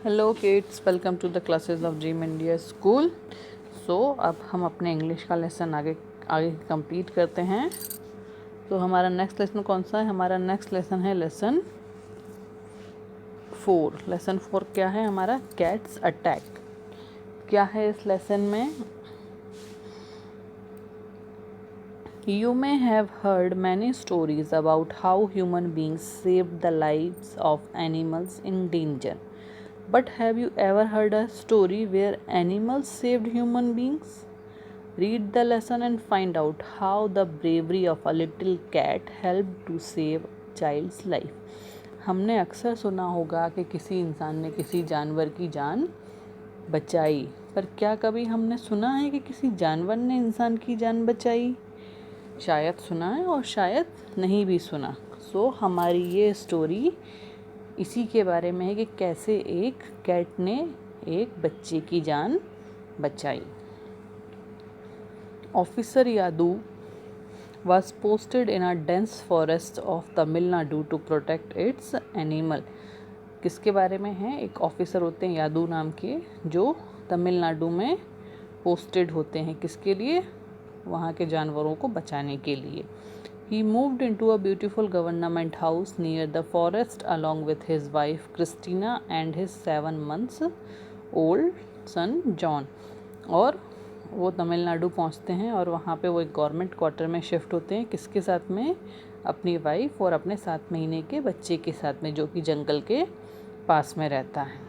Hello kids, welcome to the classes of dream India school. अब हम अपने English का लेसन आगे आगे कंप्लीट करते हैं। तो हमारा नेक्स्ट लेसन कौन सा है? हमारा नेक्स्ट लेसन है लेसन 4। लेसन 4 क्या है हमारा? Cats attack. क्या है इस लेसन में? You may have heard many stories about how human beings saved the lives of animals in danger. But have you ever heard a story where animals saved human beings? Read the lesson and find out how the bravery of a little cat helped to save a child's life. हमने अक्सर सुना होगा कि किसी इंसान ने किसी जानवर की जान बचाई, पर क्या कभी हमने सुना है कि किसी जानवर ने इंसान की जान बचाई? शायद सुना है और शायद नहीं भी सुना। हमारी ये स्टोरी इसी के बारे में है कि कैसे एक कैट ने एक बच्चे की जान बचाई। Officer Yadu was posted in a dense forest of Tamil Nadu to protect its animal. किसके बारे में है? एक ऑफिसर होते हैं यादू नाम के, जो तमिलनाडु में पोस्टेड होते हैं। किसके लिए? वहाँ के जानवरों को बचाने के लिए। He moved into a beautiful government house near the forest along with his wife Christina and his 7 months old son John. और वो तमिलनाडु पहुँचते हैं और वहाँ पे वो एक गवर्नमेंट क्वार्टर में शिफ्ट होते हैं। किसके साथ में? अपनी वाइफ और अपने 7 महीने के बच्चे के साथ में, जो कि जंगल के पास में रहता है।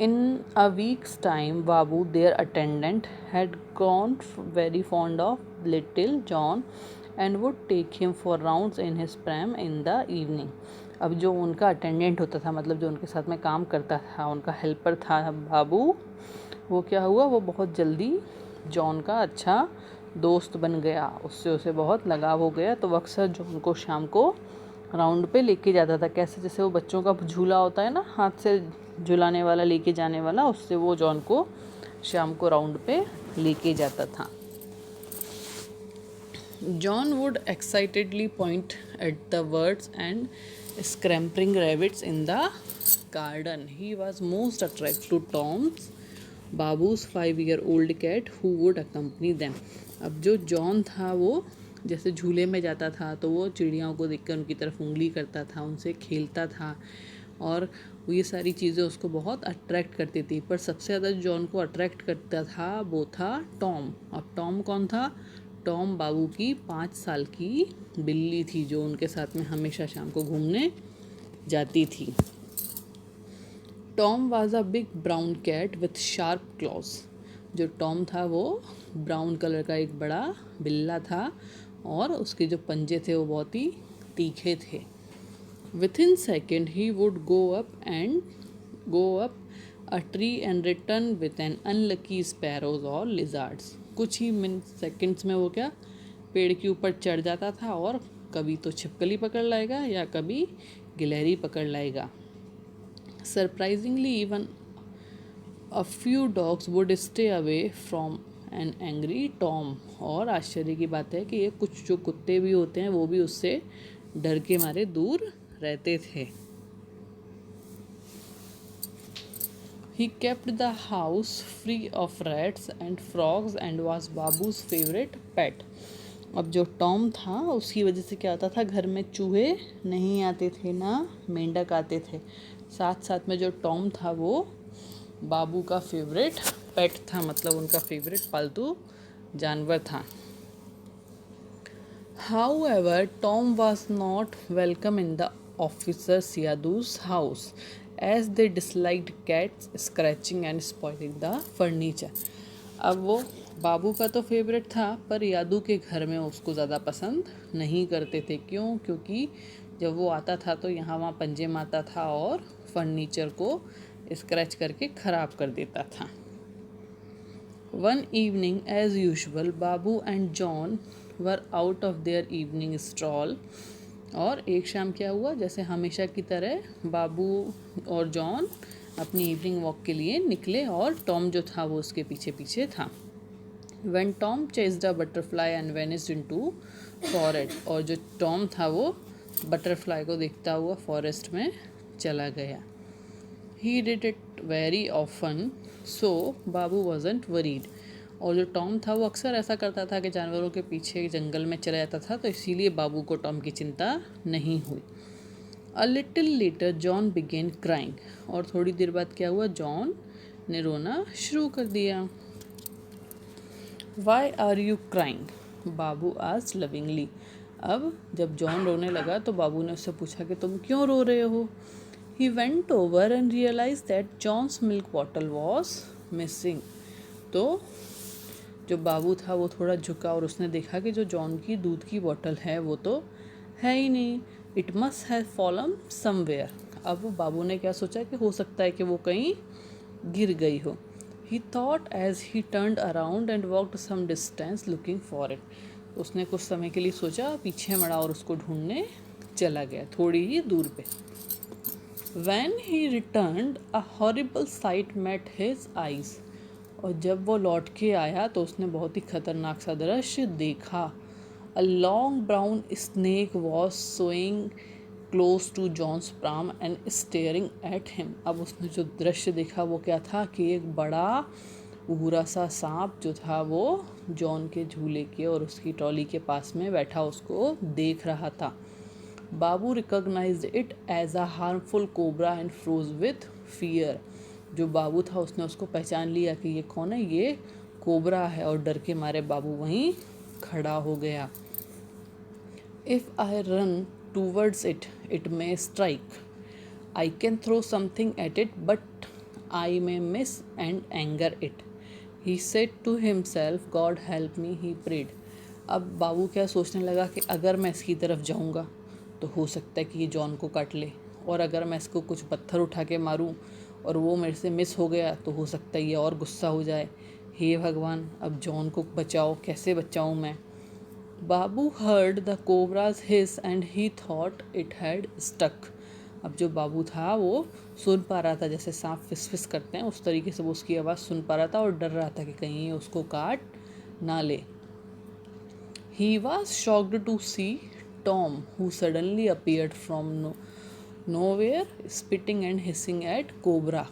In a week's time, Babu, their attendant, had grown very fond of little John and would take him for rounds in his pram in the evening. अब जो उनका अटेंडेंट होता था, मतलब जो उनके साथ में काम करता था, उनका हेल्पर था बाबू, वो क्या हुआ? वो बहुत जल्दी जॉन का अच्छा दोस्त बन गया, उससे उसे बहुत लगाव हो गया। तो अक्सर जॉन को शाम को राउंड पे लेके जाता था। कैसे? जैसे वो बच्चों का झूला होता है ना, हाथ से झुलाने वाला, लेके जाने वाला, उससे वो जॉन को शाम को राउंड पे लेके जाता था। John would excitedly point at the birds and scrambling rabbits in the garden. He was most attract to Tom's Babu's 5-year-old cat who would accompany them. अब जो जॉन था वो जैसे झूले में जाता था तो वो चिड़ियाओं को देखकर उनकी तरफ उंगली करता था, उनसे खेलता था और ये सारी चीज़ें उसको बहुत अट्रैक्ट करती थी। पर सबसे ज़्यादा जॉन को अट्रैक्ट करता था वो था टॉम। अब टॉम कौन था? टॉम बाबू की 5 साल की बिल्ली थी, जो उनके साथ में हमेशा शाम को घूमने जाती थी। Tom was a big brown cat with sharp claws. जो टॉम था वो ब्राउन कलर का एक बड़ा बिल्ला था और उसके जो पंजे थे वो बहुत ही तीखे थे। Within second he would go up a tree and return with an unlucky sparrows or lizards. कुछ ही सेकंड्स में वो क्या पेड़ के ऊपर चढ़ जाता था और कभी तो छिपकली पकड़ लाएगा या कभी गिलहरी पकड़ लाएगा। Surprisingly, even a few dogs would stay away from an angry Tom. और आश्चर्य की बात है कि ये कुछ जो कुत्ते भी होते हैं वो भी उससे डर के मारे दूर रहते थे। He kept the house free of rats and frogs and was बाबू's favorite pet. अब जो टॉम था उसकी वजह से क्या होता था, घर में चूहे नहीं आते थे, ना मेंढक आते थे। साथ साथ में जो टॉम था वो बाबू का फेवरेट पेट था, मतलब उनका फेवरेट पालतू जानवर था। However, Tom was not welcome in the officer Yadu's house as they disliked cats scratching and spoiling the furniture. अब वो बाबू का तो फेवरेट था पर यादू के घर में उसको ज़्यादा पसंद नहीं करते थे। क्यों? क्योंकि जब वो आता था तो यहाँ वहाँ पंजे मारता था और फर्नीचर को स्क्रैच करके ख़राब कर देता था। One evening, as usual, Babu and John were out of their evening stroll. और एक शाम क्या हुआ, जैसे हमेशा की तरह बाबू और जॉन अपनी इवनिंग वॉक के लिए निकले और टॉम जो था वो उसके पीछे पीछे था। When Tom chased a butterfly and vanished into forest. और जो टॉम था वो बटरफ्लाई को देखता हुआ फॉरेस्ट में चला गया। He did it very often so Babu wasn't worried. और जो टॉम था वो अक्सर ऐसा करता था कि जानवरों के पीछे जंगल में चला जाता था, तो इसीलिए बाबू को टॉम की चिंता नहीं हुई। A little later John began crying. और थोड़ी देर बाद क्या हुआ, जॉन ने रोना शुरू कर दिया। वाई आर यू क्राइंग, बाबू आज लविंगली। अब जब जॉन रोने लगा तो बाबू ने उससे पूछा कि तुम क्यों रो रहे हो। He went over and realise that John's milk bottle was missing. तो जो बाबू था वो थोड़ा झुका और उसने देखा कि जो जॉन की दूध की बोतल है वो तो है ही नहीं। It must have fallen somewhere. अब बाबू ने क्या सोचा कि हो सकता है कि वो कहीं गिर गई हो। He thought as he turned around and walked some distance looking for it. उसने कुछ समय के लिए सोचा, पीछे मुड़ा और उसको ढूंढने चला गया थोड़ी ही दूर पे। When he returned, a horrible sight met his eyes. और जब वो लौट के आया तो उसने बहुत ही खतरनाक सा दृश्य देखा। A long brown snake was swimming close to John's pram and staring at him. अब उसने जो दृश्य देखा वो क्या था कि एक बड़ा भूरा सा सांप जो था वो जॉन के झूले के और उसकी ट्रॉली के पास में बैठा उसको देख रहा था। Babu recognised it as a harmful cobra and froze with fear. जो बाबू था उसने उसको पहचान लिया कि ये कौन है, ये कोबरा है, और डर के मारे बाबू वहीं खड़ा हो गया। If I run towards it it may strike. I can throw something at it but I may miss and anger it. He said to himself God help me, he prayed. अब बाबू क्या सोचने लगा कि अगर मैं इसकी तरफ जाऊंगा तो हो सकता है कि ये जॉन को काट ले, और अगर मैं इसको कुछ पत्थर उठा के मारूं और वो मेरे से मिस हो गया तो हो सकता है ये और गुस्सा हो जाए। हे भगवान, अब जॉन को बचाओ, कैसे बचाऊं मैं। Babu heard the cobra's hiss and he thought it had stuck. अब जो बाबू था वो सुन पा रहा था, जैसे सांप फिस फिस करते हैं उस तरीके से वो उसकी आवाज़ सुन पा रहा था और डर रहा था कि कहीं ये उसको काट ना ले। He was shocked to see Tom, who suddenly appeared from nowhere, spitting and hissing at Cobra.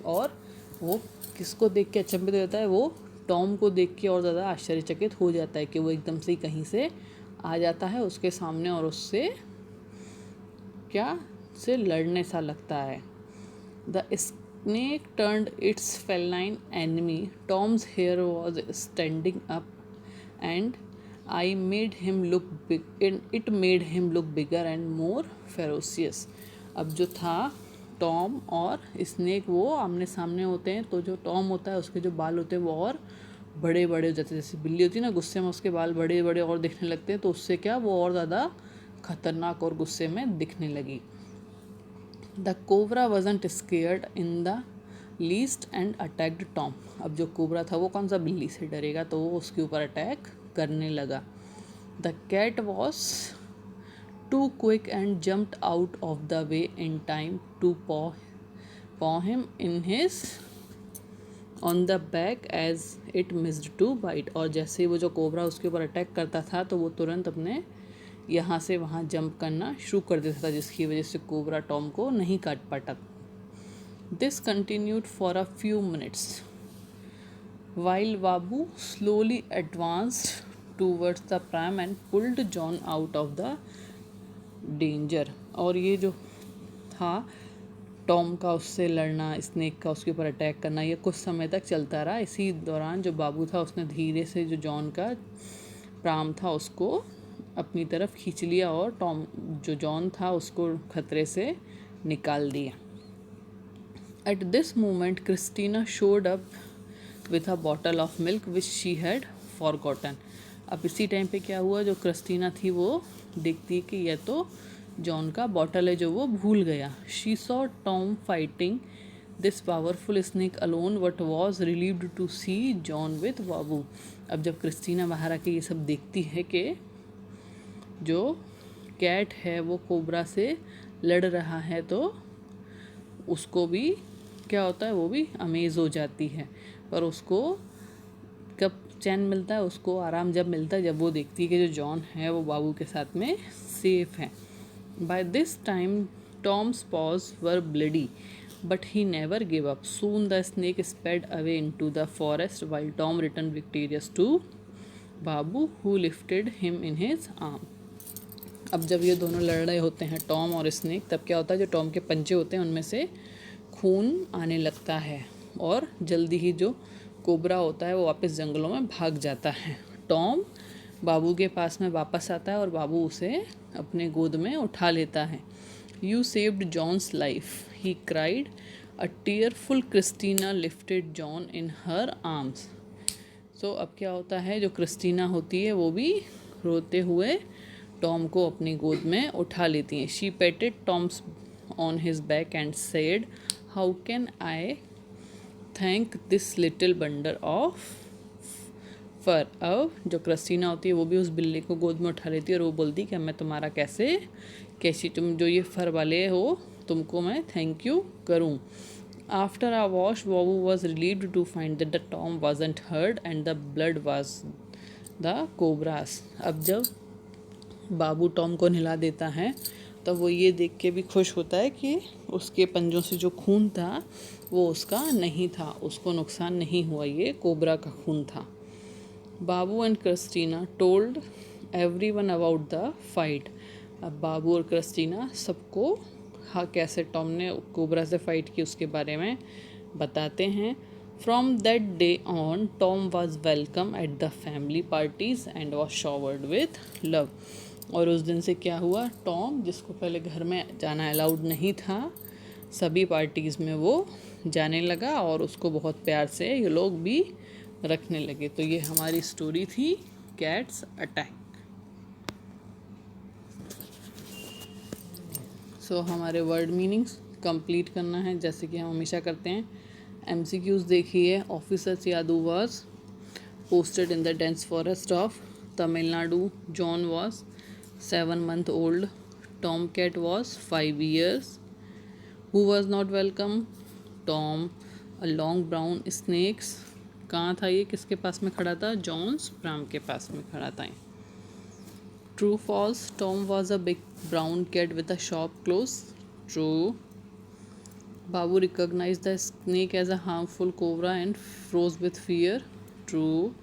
और वो किसको देख के अचंभित हो जाता है, वो टॉम को देख के और ज़्यादा आश्चर्यचकित हो जाता है कि वो एकदम से कहीं से आ जाता है उसके सामने और उससे क्या से लड़ने सा लगता है। The snake turned its feline enemy. Tom's hair was standing up and I made him look big, and it made him look bigger and more ferocious. अब जो था टॉम और स्नेक वो आमने सामने होते हैं, तो जो टॉम होता है उसके जो बाल होते हैं वो और बड़े बड़े हो जाते हैं। जैसे बिल्ली होती है ना, गुस्से में उसके बाल बड़े बड़े और दिखने लगते हैं, तो उससे क्या वो और ज़्यादा खतरनाक और गुस्से में दिखने लगी। The cobra wasn't scared in the least and attacked Tom. अब जो कोबरा था वो कौन सा बिल्ली से डरेगा, तो वो उसके ऊपर अटैक करने लगा। The cat was too quick and jumped out of the way in time to paw him in his on the back as it missed to bite। और जैसे ही वो जो कोबरा उसके ऊपर अटैक करता था तो वो तुरंत अपने यहाँ से वहाँ जंप करना शुरू कर देता था, जिसकी वजह से कोबरा टॉम को नहीं काट पाता। This continued for a few minutes while Babu slowly advanced towards the pram and pulled John out of the danger। और ये जो था टॉम का उससे लड़ना, स्नेक का उसके ऊपर अटैक करना, ये कुछ समय तक चलता रहा। इसी दौरान जो बाबू था उसने धीरे से जो जॉन का प्राम था उसको अपनी तरफ खींच लिया और टॉम जो जॉन था उसको खतरे से निकाल दिया। At this moment Christina showed up with a bottle of milk which she had forgotten. अब इसी टाइम पे क्या हुआ, जो क्रिस्टीना थी वो देखती है कि यह तो जॉन का बॉटल है जो वो भूल गया। She saw Tom fighting this powerful snake alone but was relieved to see John with Babu. अब जब क्रिस्टीना बाहर आके ये सब देखती है कि जो कैट है वो कोबरा से लड़ रहा है, तो उसको भी क्या होता है, वो भी अमेज़ हो जाती है। पर उसको कब चैन मिलता है, उसको आराम जब मिलता है जब वो देखती है कि जो जॉन है वो बाबू के साथ में सेफ है। By this time Tom's paws were bloody. But he never gave up. Soon the snake sped away into the forest while Tom returned victorious to Babu, who lifted him in his arm. अब जब ये दोनों लड़ रहे होते हैं Tom और snake, तब क्या होता है, जो टॉम के पंजे होते हैं उनमें से खून आने लगता है और जल्दी ही जो कोबरा होता है वो वापस जंगलों में भाग जाता है। टॉम बाबू के पास में वापस आता है और बाबू उसे अपने गोद में उठा लेता है। You saved John's life, he cried. A tearful Christina lifted John in her arms. So अब क्या होता है, जो क्रिस्टीना होती है वो भी रोते हुए टॉम को अपनी गोद में उठा लेती हैं। She patted Tom's on his back and said, how can I thank this little wonder of fur. अब जो क्रिस्टीना होती है वो भी उस बिल्ली को गोद में उठा लेती है और वो बोलती कि मैं तुम्हारा कैसी तुम जो ये फर वाले हो तुमको मैं थैंक यू करूँ। After a wash Babu was relieved to find that the Tom wasn't hurt and the blood was the cobra's. अब जब बाबू टॉम को नहला देता है तब वो ये देख के भी खुश होता है कि उसके पंजों से जो खून था वो उसका नहीं था, उसको नुकसान नहीं हुआ, ये कोबरा का खून था। Babu and Christina told everyone about the fight. अब बाबू और क्रिस्टीना सबको हाँ कैसे टॉम ने कोबरा से फाइट की उसके बारे में बताते हैं। From that day on Tom was welcome at the family parties and was showered with love. और उस दिन से क्या हुआ, टॉम जिसको पहले घर में जाना अलाउड नहीं था, सभी पार्टीज़ में वो जाने लगा और उसको बहुत प्यार से ये लोग भी रखने लगे। तो ये हमारी स्टोरी थी कैट्स अटैक। सो हमारे वर्ड मीनिंग्स कंप्लीट करना है जैसे कि हम हमेशा करते हैं। MCQs देखिए। Officer Yadav was posted in the dense forest of Tamil Nadu. John was 7 months old. Tomcat was 5 years. Who was not welcome? Tom. A long brown snakes. कहाँ था ये, किसके पास में खड़ा था? जॉन्स प्राम के पास में खड़ा था। True false. Tom was a big brown cat with a sharp claws. True. Babu recognized the snake as a harmful cobra and froze with fear. True.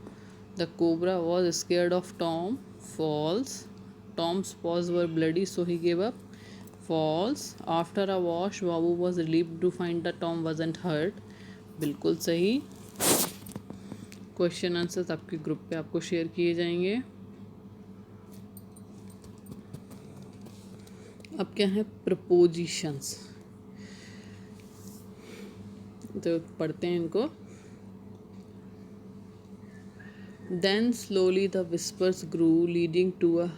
The cobra was scared of Tom. False. Tom's paws were bloody, so he gave up. False. After a wash, Babu was relieved to find that Tom wasn't hurt. बिल्कुल सही। Question answers आपके group पे आपको share किए जाएंगे। अब क्या है, प्रपोजिशंस, तो पढ़ते हैं इनको। Then slowly the whispers grew, leading to a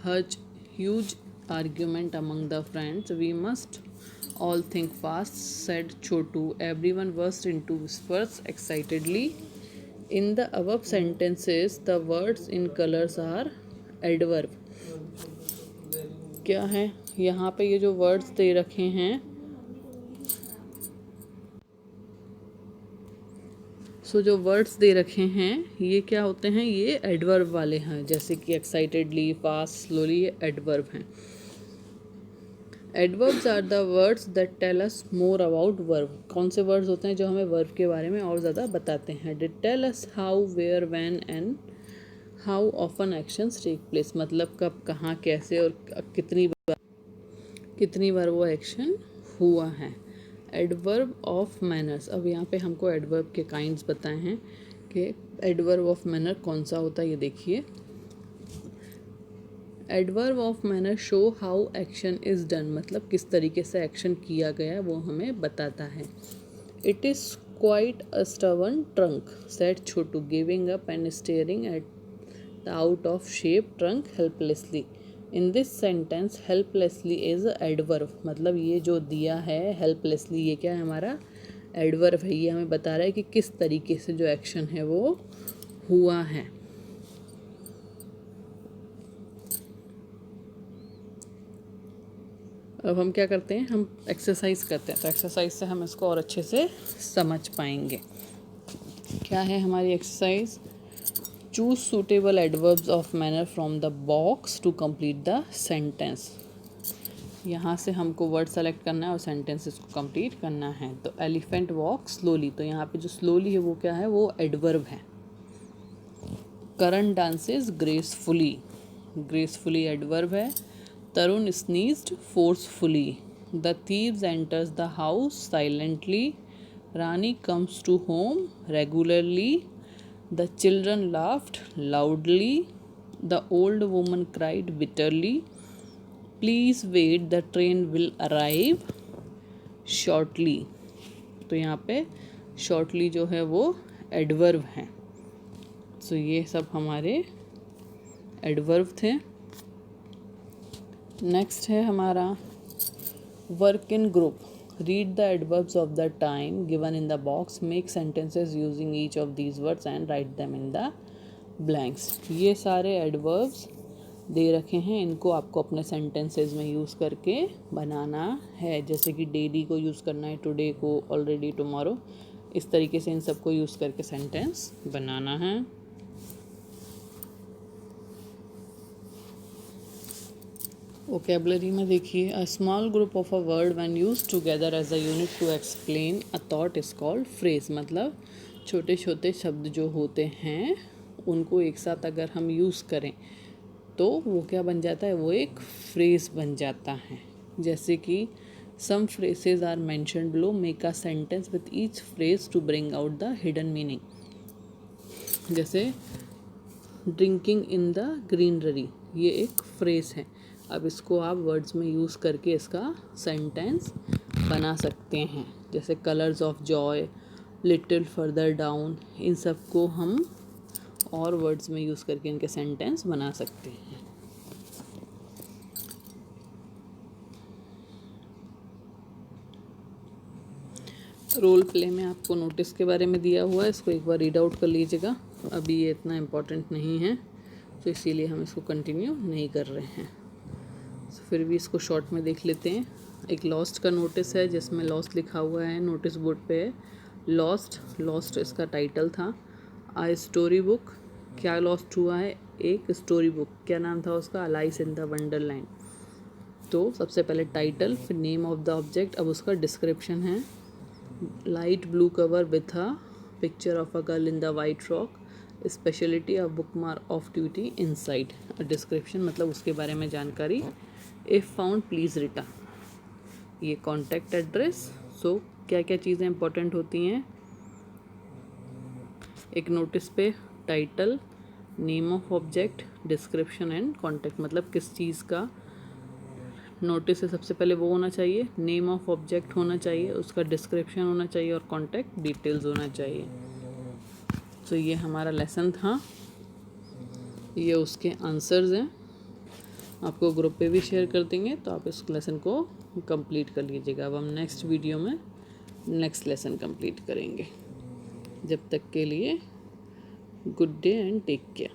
huge argument among the friends. We must all think fast, said Chotu. Everyone burst into whispers excitedly. In the above sentences, the words in colors are adverb. क्या है यहाँ पे, ये जो words दे रखे हैं, जो words दे रखे हैं ये क्या होते हैं, ये एडवर्ब वाले हैं। जैसे कि एक्साइटेडली, फास्ट, स्लोली, ये एडवर्ब हैं। Adverbs are the words that tell us more about verb. कौन से वर्ड्स होते हैं जो हमें वर्ब के बारे में और ज़्यादा बताते हैं? Did tell us how, where, when and how often actions take place. मतलब कब, कहाँ, कैसे और कितनी बार वो एक्शन हुआ है। Adverb of manners. अब यहाँ पे हमको एडवर्ब के काइंड्स बताए हैं कि एडवर्ब ऑफ मैनर कौन सा होता है, ये देखिए। Adverb of manner show how action is done, मतलब किस तरीके से एक्शन किया गया वो हमें बताता है। It is quite a stubborn trunk, said Chhotu, giving up and staring at the out of shape trunk helplessly. In this sentence helplessly is adverb, मतलब ये जो दिया है हेल्पलेसली, ये क्या है, हमारा एडवर्ब है। ये हमें बता रहा है कि किस तरीके से जो एक्शन है वो हुआ है। अब हम क्या करते हैं, हम एक्सरसाइज करते हैं। तो एक्सरसाइज से हम इसको और अच्छे से समझ पाएंगे। क्या है हमारी exercise? Choose suitable adverbs of manner from the box to complete the sentence. यहाँ से हमको वर्ड सेलेक्ट करना है और सेंटेंसेस को कंप्लीट करना है। तो एलिफेंट वॉक स्लोली, तो यहाँ पे जो स्लोली है वो क्या है, वो एडवर्ब है। Karan dances gracefully, gracefully adverb है। Tarun sneezed forcefully. The thieves enters the house silently. Rani comes to home regularly. The children laughed loudly. The old woman cried bitterly. Please wait the train will arrive shortly. तो यहाँ पे shortly जो है वो adverb है। सो ये सब हमारे एडवर्ब थे। नेक्स्ट है हमारा work in group. Read the adverbs of the time given in the box, make sentences using each of these words and write them in the blanks. ये सारे एडवर्ब्स दे रखे हैं, इनको आपको अपने सेंटेंसेस में यूज़ करके बनाना है। जैसे कि डेली को यूज़ करना है, टुडे को, ऑलरेडी, टुमारो, इस तरीके से इन सबको यूज़ करके सेंटेंस बनाना है। वोकेबलरी में देखिए, a small group of a word when used together as a unit to explain a thought is called phrase. मतलब छोटे छोटे शब्द जो होते हैं उनको एक साथ अगर हम यूज़ करें तो वो क्या बन जाता है, वो एक फ्रेज बन जाता है। जैसे कि some phrases are mentioned below, make a sentence with each phrase to bring out the hidden meaning. जैसे ड्रिंकिंग इन द ग्रीनरी, ये एक फ्रेज है। अब इसको आप वर्ड्स में यूज़ करके इसका सेंटेंस बना सकते हैं। जैसे colours of joy, little further down, इन सब को हम और वर्ड्स में यूज़ करके इनके सेंटेंस बना सकते हैं। रोल प्ले में आपको नोटिस के बारे में दिया हुआ है, इसको एक बार रीड आउट कर लीजिएगा। अभी ये इतना इम्पोर्टेंट नहीं है तो इसीलिए हम इसको कंटिन्यू नहीं कर रहे हैं। तो फिर भी इसको शॉर्ट में देख लेते हैं। एक लॉस्ट का नोटिस है जिसमें लॉस्ट लिखा हुआ है, नोटिस बोर्ड पे है लॉस्ट। लॉस्ट इसका टाइटल था। आ स्टोरी बुक, क्या लॉस्ट हुआ है, एक स्टोरी बुक। क्या नाम था उसका, अलाइस इन द वंडरलैंड। तो सबसे पहले टाइटल, फिर नेम ऑफ द ऑब्जेक्ट, अब उसका डिस्क्रिप्शन है। Light blue cover with a picture of a girl in the white frock, speciality of book mark of duty inside. Description मतलब उसके बारे में जानकारी। इफ़ फाउंड प्लीज़ रिटर्न, ये कॉन्टैक्ट एड्रेस। सो क्या क्या चीज़ें इंपॉर्टेंट होती हैं एक नोटिस पे, title, name of object, description and contact. मतलब किस चीज़ का नोटिस है, सबसे पहले वो होना चाहिए, नेम ऑफ ऑब्जेक्ट होना चाहिए, उसका डिस्क्रिप्शन होना चाहिए और कॉन्टैक्ट डिटेल्स होना चाहिए। तो ये हमारा लेसन था, ये उसके आंसर्स हैं। आपको ग्रुप पे भी शेयर कर देंगे तो आप इस लेसन को कंप्लीट कर लीजिएगा। अब हम नेक्स्ट वीडियो में नेक्स्ट लेसन कंप्लीट करेंगे। जब तक के लिए good day and take care.